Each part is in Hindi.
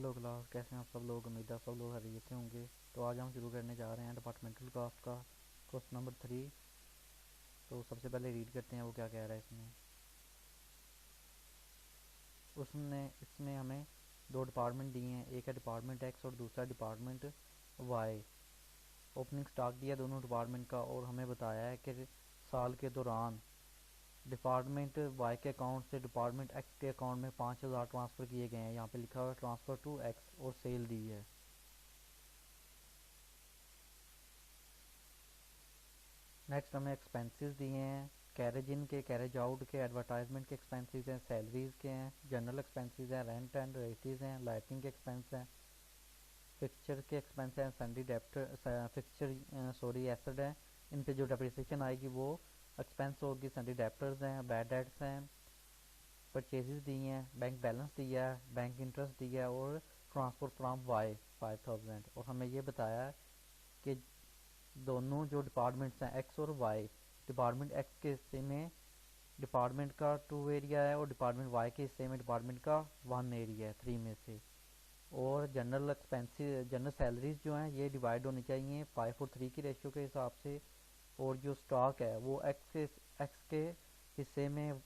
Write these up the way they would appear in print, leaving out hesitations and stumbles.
हेलो क्लास, कैसे हैं आप सब लोग। उम्मीद है सब लोग खैरियत से होंगे। तो आज हम शुरू करने जा रहे हैं डिपार्टमेंटल ग्राफ का क्वेश्चन नंबर 3। तो सबसे पहले रीड करते हैं वो क्या कह रहा है इसमें। उसने इसमें हमें दो डिपार्टमेंट दिए हैं, एक है डिपार्टमेंट एक्स और दूसरा डिपार्टमेंट वाई। ओपनिंग स्टॉक दिया दोनों डिपार्टमेंट का और हमें बताया है कि साल के दौरान डिपार्टमेंट वाई के अकाउंट से डिपार्टमेंट एक्स के अकाउंट में 5,000 ट्रांसफ़र किए गए हैं। यहाँ पे लिखा हुआ है ट्रांसफ़र टू एक्स और सेल दी है। नेक्स्ट हमें एक्सपेंसेस दिए हैं, कैरेज इन के, कैरेज आउट के, एडवर्टाइजमेंट के एक्सपेंसेस हैं, सैलरीज के हैं, जनरल एक्सपेंसेस हैं, रेंट एंड रेंटेज हैं, लाइटिंग के एक्सपेंस हैं, फिक्सचर के एक्सपेंस हैं, सन्डी डेप्टर फिक्सचर एसेट है। इन पे जो डेप्रिसिएशन आएगी वो एक्सपेंस होगी। सन्डी डेप्टर्स हैं, बैड डेट्स हैं, परचेजेस दी हैं, बैंक बैलेंस दिया है, बैंक इंटरेस्ट दिया है और ट्रांसफर फ्राम वाई 5,000। और हमें ये बताया है कि दोनों जो डिपार्टमेंट्स हैं एक्स और वाई, डिपार्टमेंट एक्स के हिस्से में डिपार्टमेंट का 2 एरिया है और डिपार्टमेंट वाई के हिस्से में डिपार्टमेंट का 1 एरिया है 3 में से। और जनरल एक्सपेंसिस जनरल सैलरीज जो हैं ये डिवाइड होनी चाहिए 5 और 3 की रेशियो के हिसाब से। और जो स्टॉक है वो एक्स के हिस्से में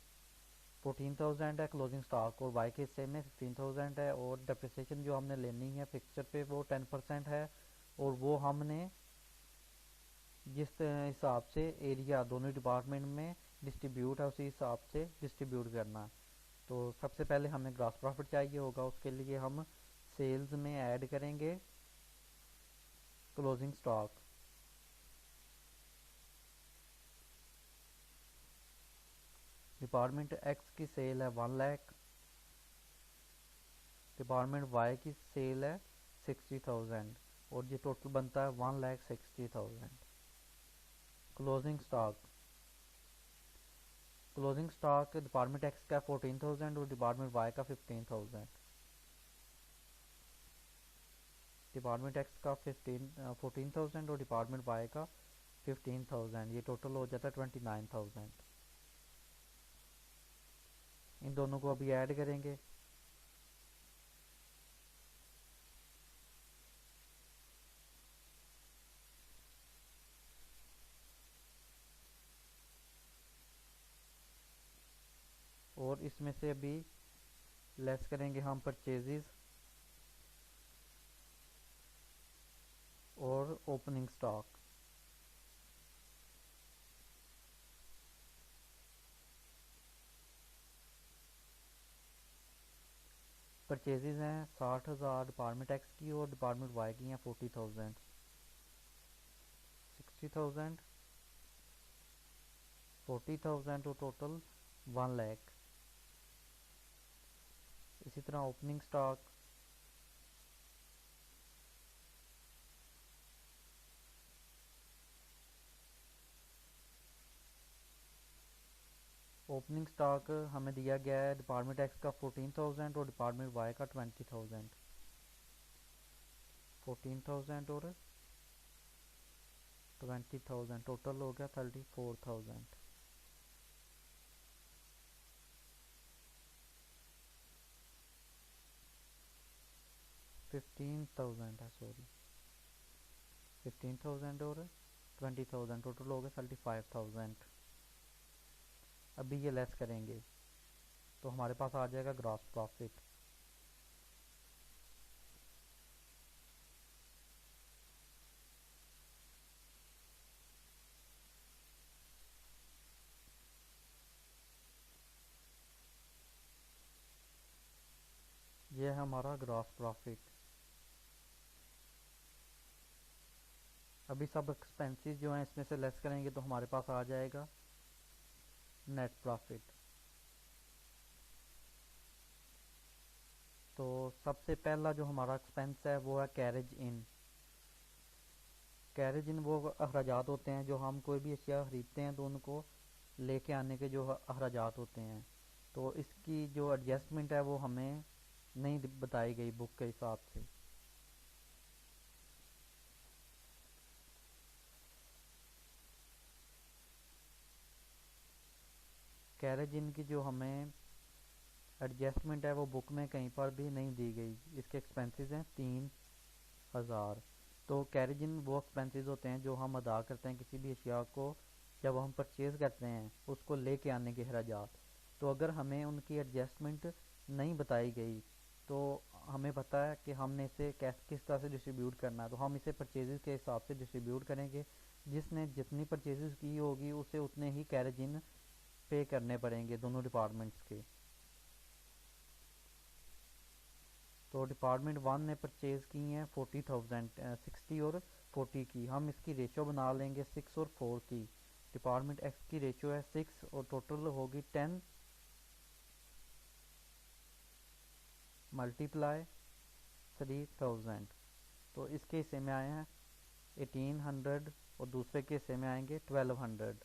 14,000 है क्लोजिंग स्टॉक और वाई के हिस्से में 15,000 है। और डेप्रिसिएशन जो हमने लेनी है फिक्सचर पे वो 10% है और वो हमने जिस हिसाब से एरिया दोनों डिपार्टमेंट में डिस्ट्रीब्यूट है उसी हिसाब से डिस्ट्रीब्यूट करना। तो सबसे पहले हमें ग्रॉस प्रॉफिट चाहिए होगा, उसके लिए हम सेल्स में ऐड करेंगे क्लोजिंग स्टॉक। डिपार्टमेंट एक्स की सेल है 1 लाख, डिपार्टमेंट वाई की सेल है 60,000 और ये टोटल बनता है 1,60,000। Closing stock closing stock department x का 14,000 और डिपार्टमेंट वाई का 15,000। डिपार्टमेंट एक्स का 14,000 और डिपार्टमेंट वाई का 15,000, ये टोटल हो जाता है 29,000। इन दोनों को अभी ऐड करेंगे। और इसमें से अभी लेस करेंगे हम परचेजेस और ओपनिंग स्टॉक। परचेजेस हैं 60,000 डिपार्टमेंट एक्स की और डिपार्टमेंट वाई की हैं 40,000। 60,000 40,000 तो टोटल 1 लाख। इसी तरह ओपनिंग स्टॉक ओपनिंग स्टॉक हमें दिया गया है डिपार्टमेंट एक्स का 14,000 और डिपार्टमेंट वाई का 20,000। 14,000 और 20,000 टोटल हो गया 34,000। 15,000 है, सॉरी 15,000 और 20,000 टोटल हो गया 35,000। अभी ये लेस करेंगे तो हमारे पास आ जाएगा ग्रॉस प्रॉफिट। ये है हमारा ग्रॉस प्रॉफिट। अभी सब एक्सपेंसेस जो हैं इसमें से लेस करेंगे तो हमारे पास आ जाएगा नेट प्रॉफिट। तो सबसे पहला जो हमारा एक्सपेंस है वो है कैरेज इन। कैरेज इन वो अखराजात होते हैं जो हम कोई भी अशिया खरीदते हैं तो उनको लेके आने के जो अखराजात होते हैं। तो इसकी जो एडजस्टमेंट है वो हमें नहीं बताई गई बुक के हिसाब से। कैरेज इन की जो हमें एडजस्टमेंट है वो बुक में कहीं पर भी नहीं दी गई। इसके एक्सपेंसेस हैं 3000। तो कैरेजिन वो एक्सपेंसेस होते हैं जो हम अदा करते हैं किसी भी अशिया को जब हम परचेज़ करते हैं उसको लेके आने के अखराजात। तो अगर हमें उनकी एडजस्टमेंट नहीं बताई गई तो हमें पता है कि हमने इसे किस तरह से डिस्ट्रीब्यूट करना है। तो हम इसे परचेज़ के हिसाब से डिस्ट्रीब्यूट करेंगे। जिसने जितनी परचेज़ की होगी उसे उतने ही कैरेजिन पे करने पड़ेंगे दोनों डिपार्टमेंट्स के। तो डिपार्टमेंट वन ने परचेज़ की हैं 40,000, 60 और 40 की। हम इसकी रेशो बना लेंगे 6 और 4 की। डिपार्टमेंट एक्स की रेशो है 6 और टोटल होगी 10 मल्टीप्लाई 3000। तो इसके हिस्से में आए हैं 1800 और दूसरे के हिस्से में आएंगे 1200।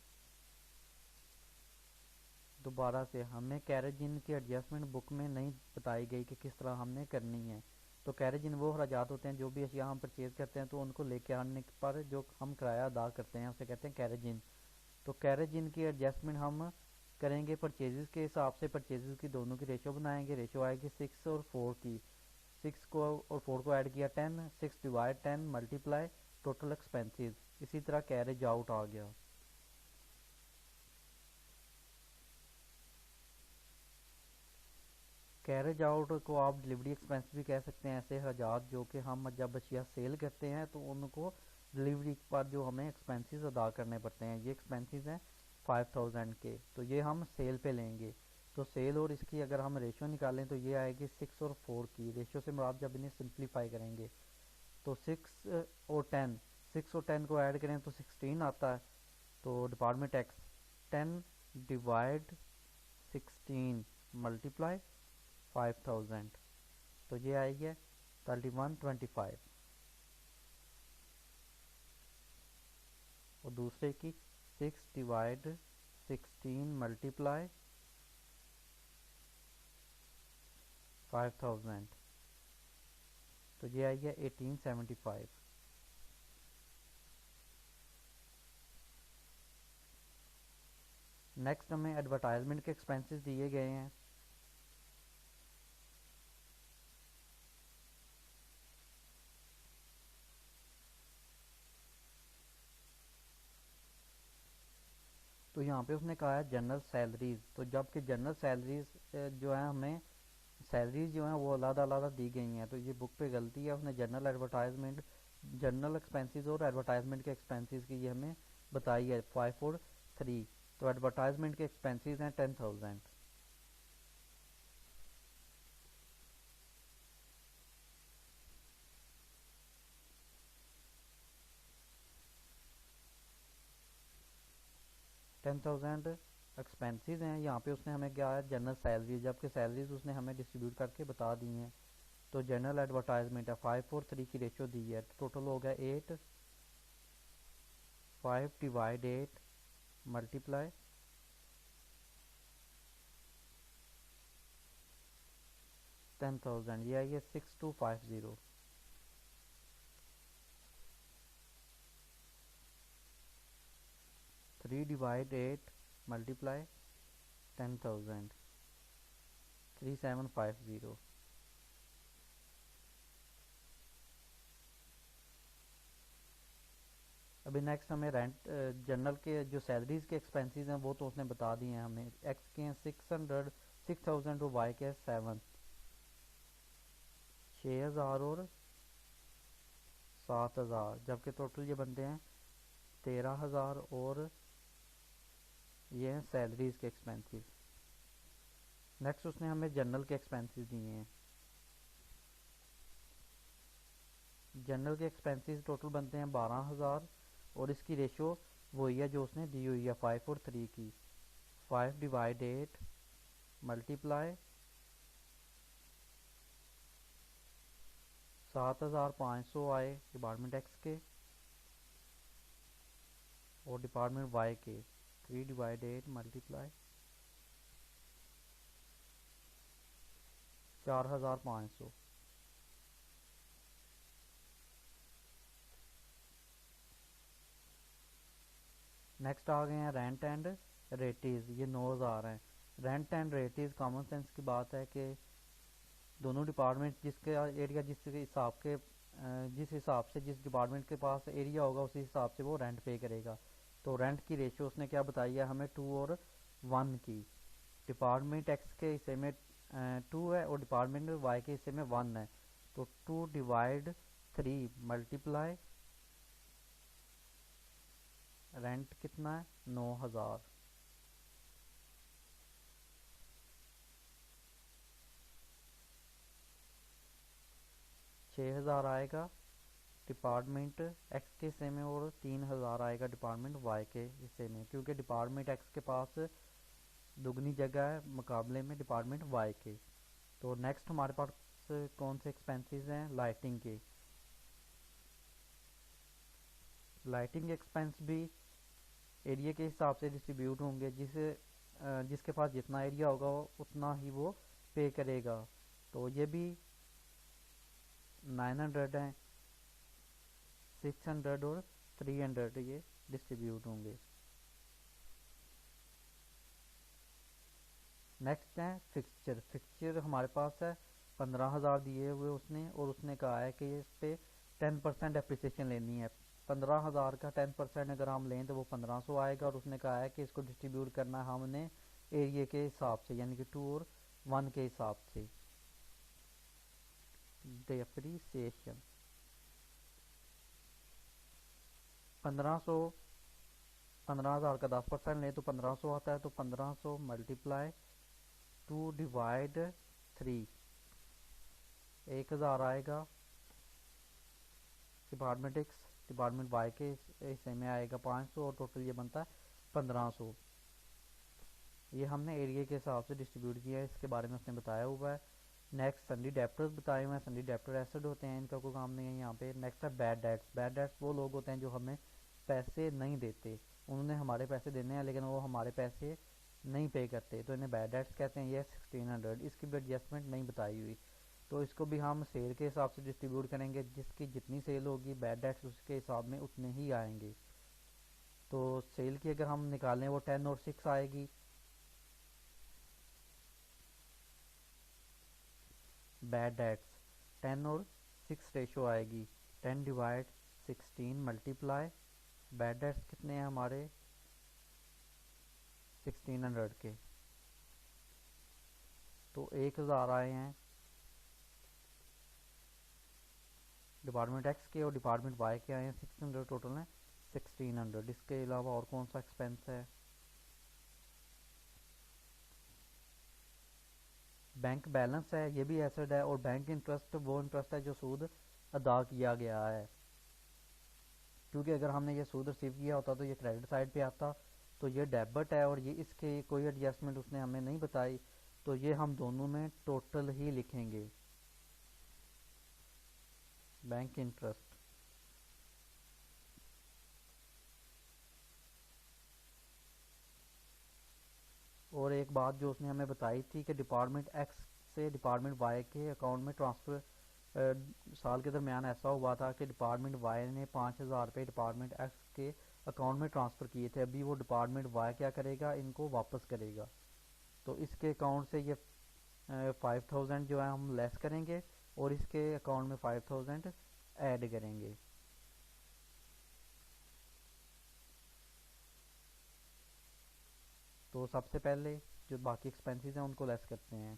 दोबारा से हमें कैरेजिन की एडजस्टमेंट बुक में नहीं बताई गई कि किस तरह हमने करनी है। तो कैरेजिन वो अखराजात होते हैं जो भी अशिया हम परचेज़ करते हैं तो उनको लेके आने पर जो हम किराया अदा करते हैं उसे कहते हैं कैरेजिन। तो कैरेजिन की एडजस्टमेंट हम करेंगे परचेज़ के हिसाब से। परचेज़ की दोनों की रेशो बनाएंगे। रेशो आएगी 6 और 4 की। 6 को और 4 को ऐड किया 10, 6 डिवाइड 10 मल्टीप्लाई टोटल एक्सपेंसेस। इसी तरह कैरेज आउट आ गया। कैरेज आउट को आप डिलीवरी एक्सपेंस भी कह सकते हैं। ऐसे अखराजात जो कि हम जब अशिया सेल करते हैं तो उनको डिलीवरी पर जो हमें एक्सपेंसेस अदा करने पड़ते हैं। ये एक्सपेंसेस हैं 5000 के। तो ये हम सेल पे लेंगे। तो सेल और इसकी अगर हम रेशो निकालें तो ये आएगी 6 और 4 की। रेशो से मुराद जब इन्हें सिंप्लीफाई करेंगे तो 6 और 10 को ऐड करें तो 16 आता है। तो डिपार्टमेंट एक्स 10 डिवाइड 16 मल्टीप्लाई 5000। तो ये आई है 3125। और दूसरे की 6 डिवाइड 16 मल्टीप्लाई 5000। तो ये आई है 1875। नेक्स्ट हमें एडवर्टाइजमेंट के एक्सपेंसेस दिए गए हैं। तो यहाँ पे उसने कहा है जनरल सैलरीज। तो जबकि जनरल सैलरीज जो है हमें सैलरीज जो हैं वो अलग दी गई हैं। तो ये बुक पे गलती है। उसने जनरल एडवर्टाइजमेंट जनरल एक्सपेंसेस और एडवर्टाइजमेंट के एक्सपेंसेस की ये हमें बताई है 5 और 3। तो एडवर्टाइजमेंट के एक्सपेंसेस हैं 10,000। 10,000 एक्सपेंसेस हैं। यहाँ पे उसने हमें क्या है जनरल सैलरी, जबकि सैलरीज उसने हमें डिस्ट्रीब्यूट करके बता दी हैं। तो जनरल एडवर्टाइजमेंट है 5 और 3 की रेशो दी है। तो टोटल हो गया 8। 5 डिवाइड 8 मल्टीप्लाई 10,000। ये आई है 6250। 3 डिवाइड 8 मल्टीप्लाई 10,000 3750। अभी नेक्स्ट हमें रेंट जनरल के जो सैलरीज के एक्सपेंसेस हैं वो तो उसने बता दिए हैं हमें। एक्स के हैं 6,000 और वाई के 7 6,000 और 7,000। जबकि टोटल ये बनते हैं 13,000 और ये हैं सैलरीज के एक्सपेंसेस। नेक्स्ट उसने हमें जनरल के एक्सपेंसेस दिए हैं। जनरल के एक्सपेंसेस टोटल बनते हैं 12,000 और इसकी रेशो वही है जो उसने दी हुई है 5 और 3 की। 5 डिवाइड 8 मल्टीप्लाई 7,500 आए डिपार्टमेंट एक्स के और डिपार्टमेंट वाई के 3 डिवाइड 8 मल्टीप्लाई 4,500। नेक्स्ट आ गए हैं रेंट एंड रेटीज। ये 9,000 हैं। Rent and rate common sense की बात है कि दोनों डिपार्टमेंट जिसके एरिया जिस हिसाब से जिस डिपार्टमेंट के पास एरिया होगा उसी हिसाब से वो रेंट पे करेगा। तो रेंट की रेशियो उसने क्या बताई है हमें, 2 और 1 की। डिपार्टमेंट एक्स के हिस्से में 2 है और डिपार्टमेंट वाई के हिस्से में 1 है। तो 2/3 मल्टीप्लाई रेंट कितना है, 9,000। 6,000 आएगा डिपार्टमेंट एक्स के हिस्से में और 3,000 आएगा डिपार्टमेंट वाई के हिस्से में, क्योंकि डिपार्टमेंट एक्स के पास दुगनी जगह है मुकाबले में डिपार्टमेंट वाई के। तो नेक्स्ट हमारे पास कौन से एक्सपेंसेस हैं, लाइटिंग के। लाइटिंग एक्सपेंस भी एरिया के हिसाब से डिस्ट्रीब्यूट होंगे, जिसके पास जितना एरिया होगा उतना ही वो पे करेगा। तो ये भी 900 हैं, 600 और 300 ये डिस्ट्रीब्यूट होंगे। नेक्स्ट है फिक्सचर। फिक्सचर हमारे पास है 15,000 दिए हुए उसने, और उसने कहा है कि इस पे 10% अप्रिसिएशन लेनी है। 15,000 का 10% अगर हम लें तो वो 1,500 आएगा, और उसने कहा है कि इसको डिस्ट्रीब्यूट करना है हमने एरिया के हिसाब से, यानी कि 2 और 1 के हिसाब से। डेप्रिसिएशन 1500, 15,000 का 10% ले तो 1,500 आता है। तो 1,500 मल्टीप्लाई 2/3, 1,000 आएगा डिपार्टमेंट एक्स। डिपार्टमेंट वाई के हिस्से में आएगा 500, और टोटल ये बनता है 1,500। ये हमने एरिया के हिसाब से डिस्ट्रीब्यूट किया है, इसके बारे में उसने बताया हुआ है। नेक्स्ट सन्डी डेप्टर्स बताए हुए हैं। सन्डी डेप्टर एसेड होते हैं, इनका कोई काम नहीं है यहाँ पे। नेक्स्ट है बैड डेट्स। बैड डेट्स वो लोग होते हैं जो हमें पैसे नहीं देते, उन्होंने हमारे पैसे देने हैं लेकिन वो हमारे पैसे नहीं पे करते, तो इन्हें बैड डेट्स कहते हैं। ये 1600, इसकी भी एडजस्टमेंट नहीं बताई हुई। तो इसको भी हम सेल के हिसाब से डिस्ट्रीब्यूट करेंगे, जिसकी जितनी सेल होगी बैड डेट्स उसके हिसाब में उतने ही आएंगे। तो सेल की अगर हम निकालें वो 10 और 6 आएगी। बैड डेट्स 10 और 6 रेशो आएगी। 10/16 मल्टीप्लाई बैड डेट्स कितने हैं हमारे 1600 के, तो 1,000 आए हैं डिपार्टमेंट एक्स के, और डिपार्टमेंट वाई के आए हैं 600, टोटल है 1600। इसके अलावा और कौन सा एक्सपेंस है, बैंक बैलेंस है, ये भी एसेट है। और बैंक इंटरेस्ट वो इंटरेस्ट है जो सूद अदा किया गया है, क्योंकि अगर हमने ये सूद रिसीव किया होता तो ये क्रेडिट साइड पे आता। तो ये डेबिट है, और ये इसके कोई एडजस्टमेंट उसने हमें नहीं बताई, तो ये हम दोनों में टोटल ही लिखेंगे, बैंक इंटरेस्ट। और एक बात जो उसने हमें बताई थी कि डिपार्टमेंट एक्स से डिपार्टमेंट वाई के अकाउंट में ट्रांसफ़र साल के दरमियान ऐसा हुआ था कि डिपार्टमेंट वाई ने 5,000 रुपये डिपार्टमेंट एक्स के अकाउंट में ट्रांसफ़र किए थे। अभी वो डिपार्टमेंट वाई क्या करेगा, इनको वापस करेगा। तो इसके अकाउंट से ये 5,000 जो है हम लेस करेंगे, और इसके अकाउंट में 5,000 ऐड करेंगे। तो सबसे पहले जो बाकी एक्सपेंसेस हैं उनको लेस करते हैं।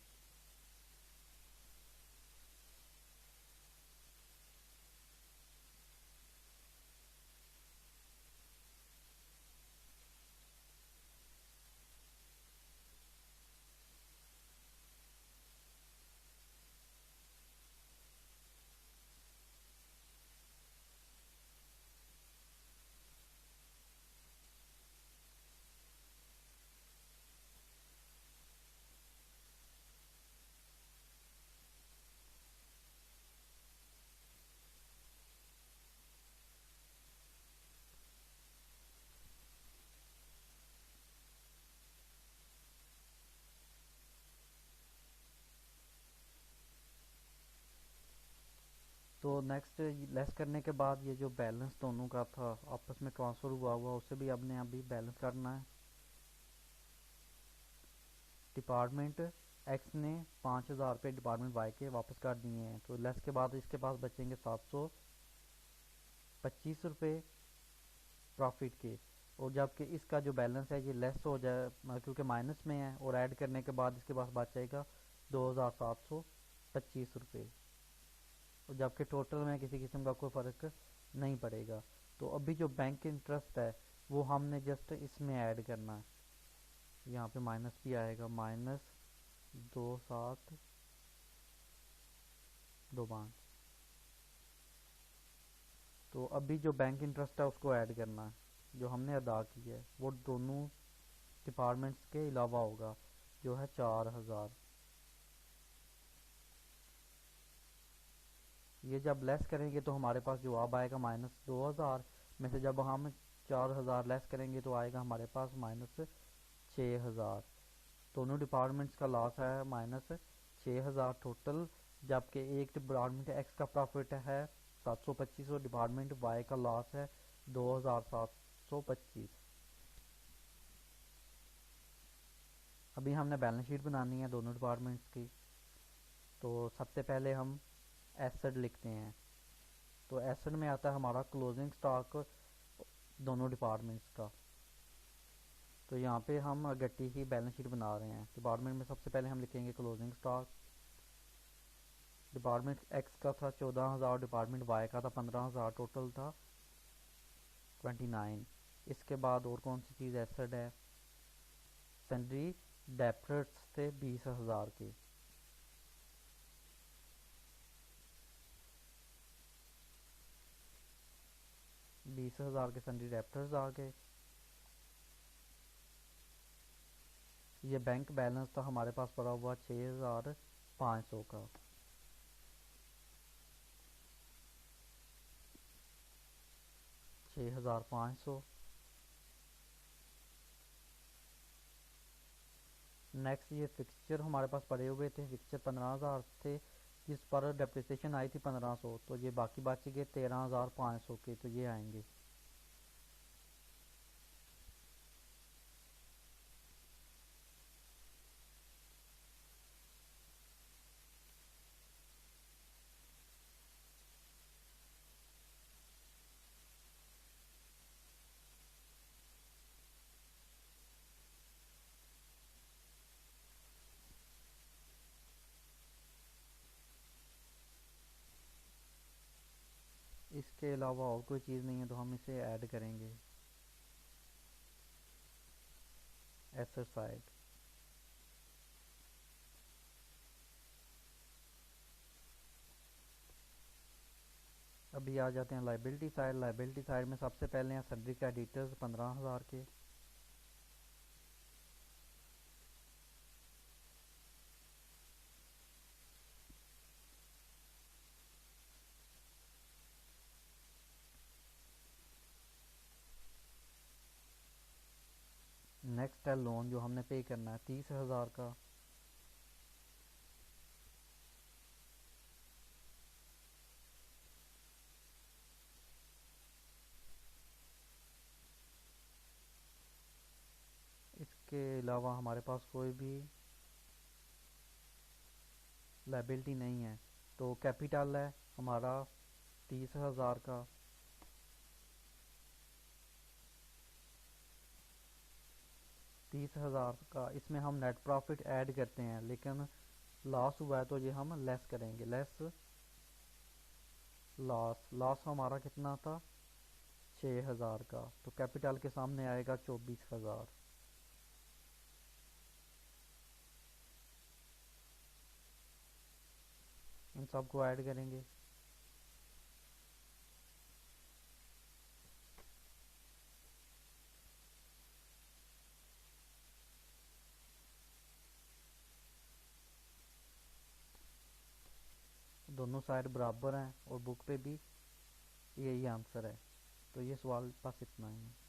तो नेक्स्ट लेस करने के बाद ये जो बैलेंस दोनों का था आपस में ट्रांसफ़र हुआ हुआ, उसे भी हमने अभी बैलेंस करना है। डिपार्टमेंट एक्स ने 5,000 रुपये डिपार्टमेंट वाई के वापस कर दिए हैं, तो लेस के बाद इसके पास बचेंगे 725 रुपये प्रॉफिट के। और जबकि इसका जो बैलेंस है ये लेस हो जाए, मतलब क्योंकि माइनस में है, और ऐड करने के बाद इसके पास बच जाएगा 2,725 रुपये। और जबकि टोटल में किसी किस्म का कोई फ़र्क नहीं पड़ेगा। तो अभी जो बैंक इंटरेस्ट है वो हमने जस्ट इसमें ऐड करना है। यहाँ पे माइनस भी आएगा, -2725। तो अभी जो बैंक इंटरेस्ट है उसको ऐड करना है, जो हमने अदा किया है वो दोनों डिपार्टमेंट्स के अलावा होगा, जो है 4,000। ये जब लेस करेंगे तो हमारे पास जवाब आएगा -2,000 में से। जब हम 4,000 लेस करेंगे तो आएगा हमारे पास -6,000। दोनों डिपार्टमेंट्स का लॉस है -6,000 टोटल। जबकि एक डिपार्टमेंट एक्स का प्रॉफिट है 725 और डिपार्टमेंट वाई का लॉस है 2,725। अभी हमने बैलेंस शीट बनानी है दोनों डिपार्टमेंट्स की। तो सबसे पहले हम एसेट लिखते हैं। तो एसेट में आता है हमारा क्लोजिंग स्टॉक दोनों डिपार्टमेंट्स का। तो यहाँ पे हम गट्टी की बैलेंस शीट बना रहे हैं। डिपार्टमेंट में सबसे पहले हम लिखेंगे क्लोजिंग स्टॉक। डिपार्टमेंट एक्स का था 14,000, डिपार्टमेंट वाई का था 15,000, टोटल था 29। इसके बाद और कौन सी चीज़ एसेट है? सन्ड्री डेप्टर्स थे 20,000 के। के सन्ड्री डेप्टर्स आ गए। ये बैंक बैलेंस था हमारे पास पड़ा हुआ 6,500 का। नेक्स्ट ये फिक्सचर हमारे पास पड़े हुए थे, फिक्सचर 15,000 थे जिस पर डेप्रिसिएशन आई थी 1,500, तो ये बाकी बच गए 13,500 के, तो ये आएंगे। इसके अलावा और कोई चीज़ नहीं है तो हम इसे ऐड करेंगे एसेट साइड। अभी आ जाते हैं लाइबिलिटी साइड। लाइबिलिटी साइड में सबसे पहले हैं सन्ड्री क्रेडिटर्स 15,000 के। नेक्स्ट है लोन जो हमने पे करना है 30,000 का। इसके अलावा हमारे पास कोई भी लाइबिलिटी नहीं है, तो कैपिटल है हमारा 30,000 का। इसमें हम नेट प्रॉफिट ऐड करते हैं, लेकिन लॉस हुआ है तो ये हम लेस करेंगे। लेस लॉस हमारा कितना था 6,000 का, तो कैपिटल के सामने आएगा 24,000। इन सबको ऐड करेंगे। दोनों साइड बराबर हैं और बुक पे भी यही आंसर है। तो ये सवाल बस इतना ही है।